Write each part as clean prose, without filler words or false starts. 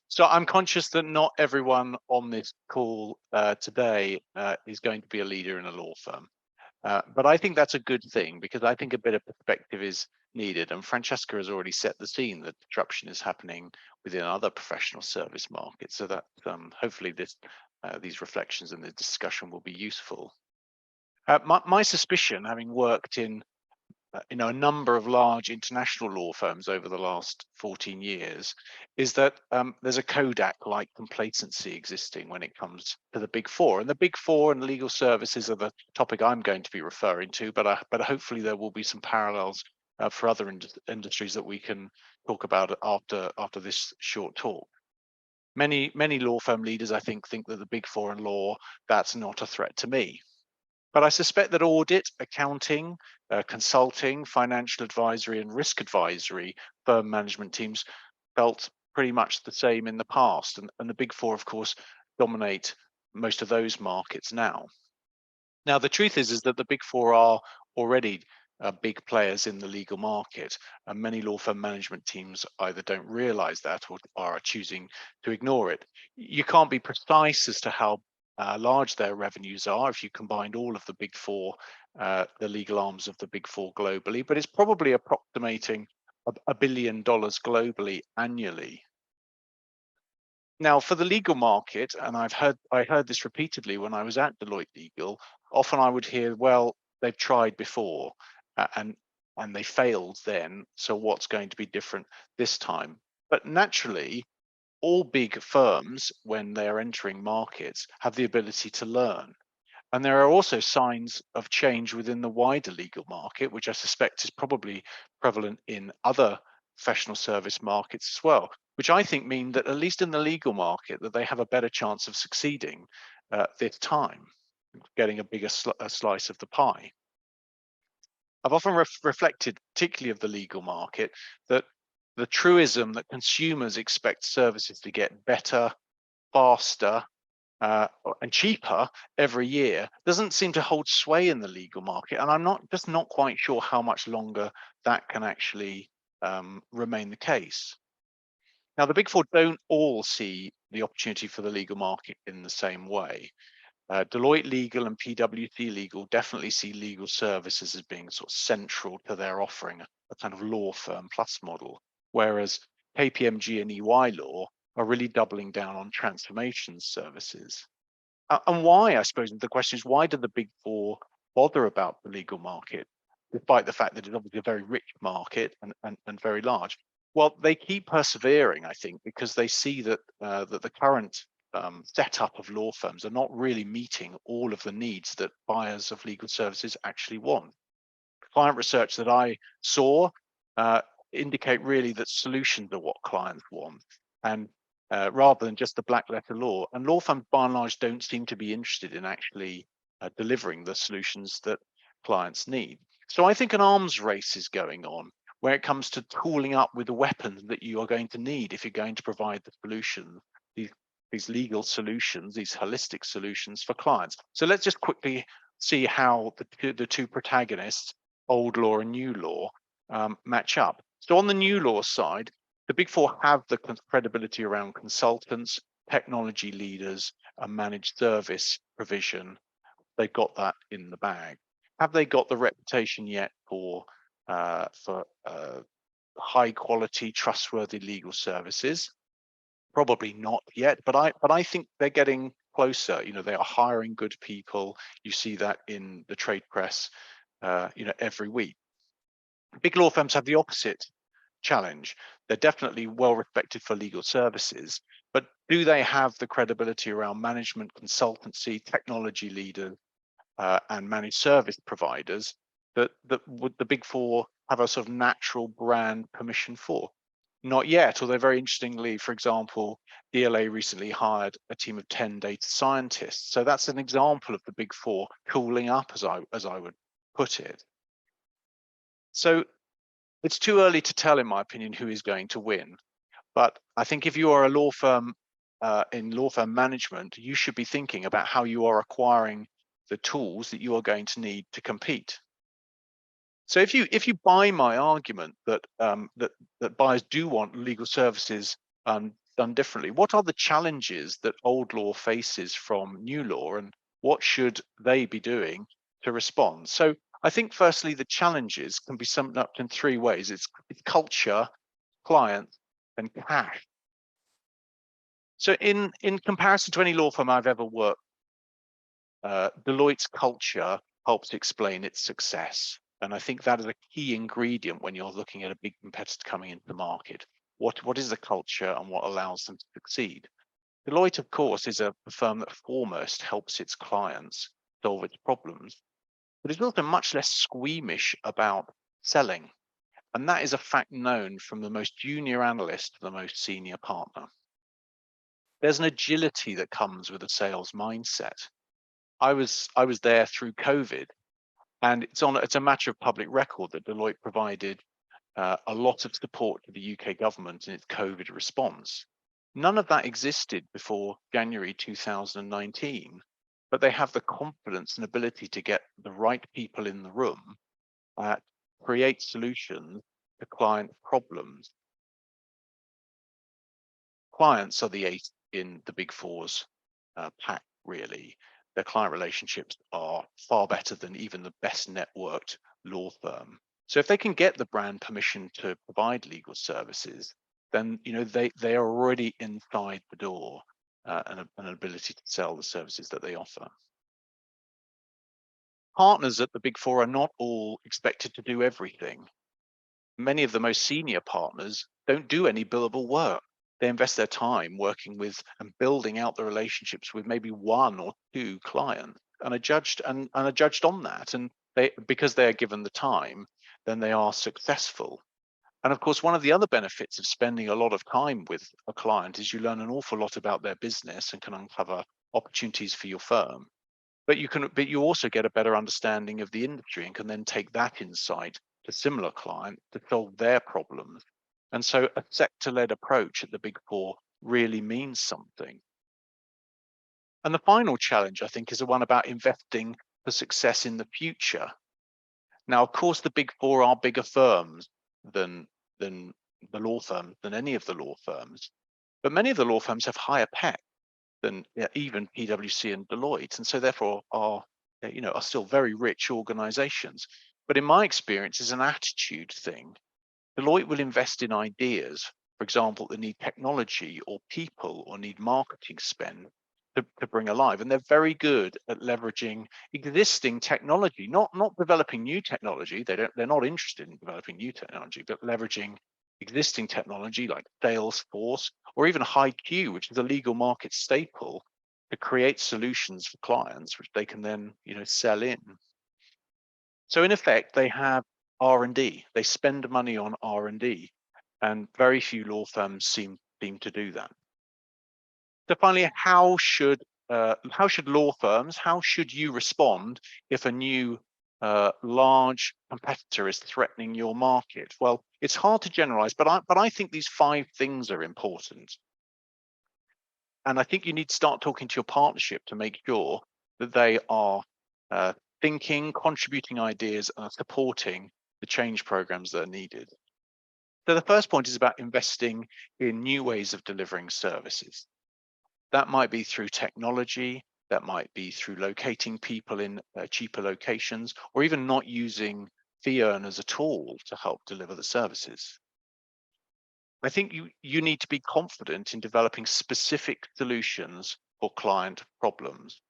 So I'm conscious that not everyone on this call today is going to be a leader in a law firm. But I think that's a good thing because I think a bit of perspective is needed. And Francesca has already set the scene that disruption is happening within other professional service markets. So that hopefully these reflections and the discussion will be useful. My suspicion, having worked in a number of large international law firms over the last 14 years, is that there's a Kodak-like complacency existing when it comes to the Big Four. And the Big Four and legal services are the topic I'm going to be referring to, but hopefully there will be some parallels for other industries that we can talk about after this short talk. Many law firm leaders, I think that the Big Four and law, that's not a threat to me. But I suspect that audit, accounting, consulting, financial advisory, and risk advisory firm management teams felt pretty much the same in the past. And the Big Four, of course, dominate most of those markets now. Now, the truth is that the Big Four are already big players in the legal market, and many law firm management teams either don't realize that or are choosing to ignore it. You can't be precise as to how large their revenues are if you combined all of the Big Four, the legal arms of the Big Four globally, but it's probably approximating $1 billion globally annually. Now, for the legal market, and I heard this repeatedly when I was at Deloitte Legal, often I would hear, well, they've tried before and they failed then, so what's going to be different this time? But naturally, all big firms, when they're entering markets, have the ability to learn. And there are also signs of change within the wider legal market, which I suspect is probably prevalent in other professional service markets as well, which I think mean that at least in the legal market, that they have a better chance of succeeding this time, getting a bigger slice of the pie. I've often reflected, particularly of the legal market, that the truism that consumers expect services to get better, faster, and cheaper every year doesn't seem to hold sway in the legal market, and I'm not quite sure how much longer that can actually remain the case. Now, the Big Four don't all see the opportunity for the legal market in the same way. Deloitte Legal and PwC Legal definitely see legal services as being sort of central to their offering, a kind of law firm plus model, whereas KPMG and EY Law are really doubling down on transformation services. And why, I suppose, the question is, why do the Big Four bother about the legal market, despite the fact that it's obviously a very rich market and very large? Well, they keep persevering, I think, because they see that that the current setup of law firms are not really meeting all of the needs that buyers of legal services actually want. Client research that I saw indicate really that solutions are what clients want, and rather than just the black letter law. And law firms, by and large, don't seem to be interested in actually delivering the solutions that clients need. So I think an arms race is going on where it comes to tooling up with the weapons that you are going to need if you're going to provide the solutions, these legal solutions, these holistic solutions for clients. So let's just quickly see how the two protagonists, old law and new law, match up. So on the new law side, the Big Four have the credibility around consultants, technology leaders, and managed service provision. They've got that in the bag. Have they got the reputation yet for high quality, trustworthy legal services? Probably not yet, but I think they're getting closer. You know, they are hiring good people. You see that in the trade press, every week. Big law firms have the opposite challenge. They're definitely well respected for legal services, but do they have the credibility around management, consultancy, technology leaders, and managed service providers that would the Big Four have a sort of natural brand permission for? Not yet, although very interestingly, for example, DLA recently hired a team of 10 data scientists. So that's an example of the Big Four cooling up, as I would put it. So it's too early to tell, in my opinion, who is going to win. But I think if you are a law firm in law firm management, you should be thinking about how you are acquiring the tools that you are going to need to compete. So if you buy my argument that that buyers do want legal services done differently? What are the challenges that old law faces from new law, and what should they be doing to respond? So I think firstly, the challenges can be summed up in three ways. It's culture, client, and cash. So in comparison to any law firm I've ever worked, Deloitte's culture helps explain its success. And I think that is a key ingredient when you're looking at a big competitor coming into the market. What is the culture and what allows them to succeed? Deloitte, of course, is a firm that foremost helps its clients solve its problems, but it's also much less squeamish about selling. And that is a fact known from the most junior analyst to the most senior partner. There's an agility that comes with a sales mindset. I was there through COVID, and it's a matter of public record that Deloitte provided a lot of support to the UK government in its COVID response. None of that existed before January 2019, but they have the confidence and ability to get the right people in the room, create solutions to client problems. Clients are the ace in the Big Four's pack, really. Their client relationships are far better than even the best networked law firm. So if they can get the brand permission to provide legal services, then they are already inside the door and an ability to sell the services that they offer. Partners at the Big Four are not all expected to do everything. Many of the most senior partners don't do any billable work. They invest their time working with and building out the relationships with maybe one or two clients and are judged on that. And because they are given the time, then they are successful. And of course, one of the other benefits of spending a lot of time with a client is you learn an awful lot about their business and can uncover opportunities for your firm. But you also get a better understanding of the industry and can then take that insight to similar clients to solve their problems. And so a sector-led approach at the Big Four really means something. And the final challenge, I think, is the one about investing for success in the future. Now, of course, the Big Four are bigger firms than the law firms, than any of the law firms. But many of the law firms have higher pay than even PwC and Deloitte, and so therefore are still very rich organizations. But in my experience, it's an attitude thing. Deloitte will invest in ideas, for example, that need technology or people or need marketing spend to bring alive. And they're very good at leveraging existing technology, not developing new technology. They're not interested in developing new technology, but leveraging existing technology like Salesforce or even HighQ, which is a legal market staple, to create solutions for clients, which they can then sell in. So in effect, they have R&D. They spend money on R&D, and very few law firms seem to do that. So finally, how should law firms, how should you respond if a new large competitor is threatening your market? Well, it's hard to generalize, but I think these 5 things are important. And I think you need to start talking to your partnership to make sure that they are thinking, contributing ideas, and supporting the change programs that are needed. So the first point is about investing in new ways of delivering services. That might be through technology, that might be through locating people in cheaper locations, or even not using fee earners at all to help deliver the services. I think you need to be confident in developing specific solutions for client problems.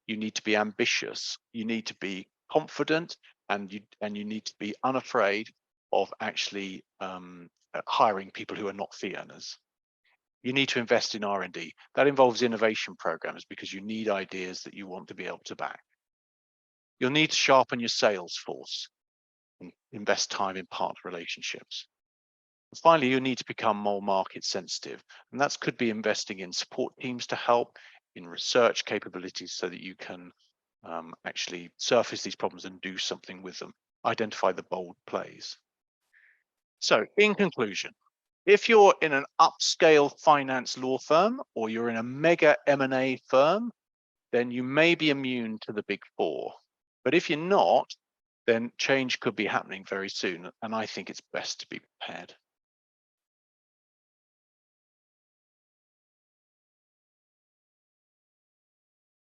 You need to be ambitious. You need to be confident, and you need to be unafraid of actually hiring people who are not fee earners. You need to invest in R&D. That involves innovation programs because you need ideas that you want to be able to back. You'll need to sharpen your sales force and invest time in partner relationships. And finally, you need to become more market sensitive. And that could be investing in support teams to help, in research capabilities so that you can actually surface these problems and do something with them, identify the bold plays. So in conclusion, if you're in an upscale finance law firm or you're in a mega M&A firm, then you may be immune to the Big Four. But if you're not, then change could be happening very soon. And I think it's best to be prepared.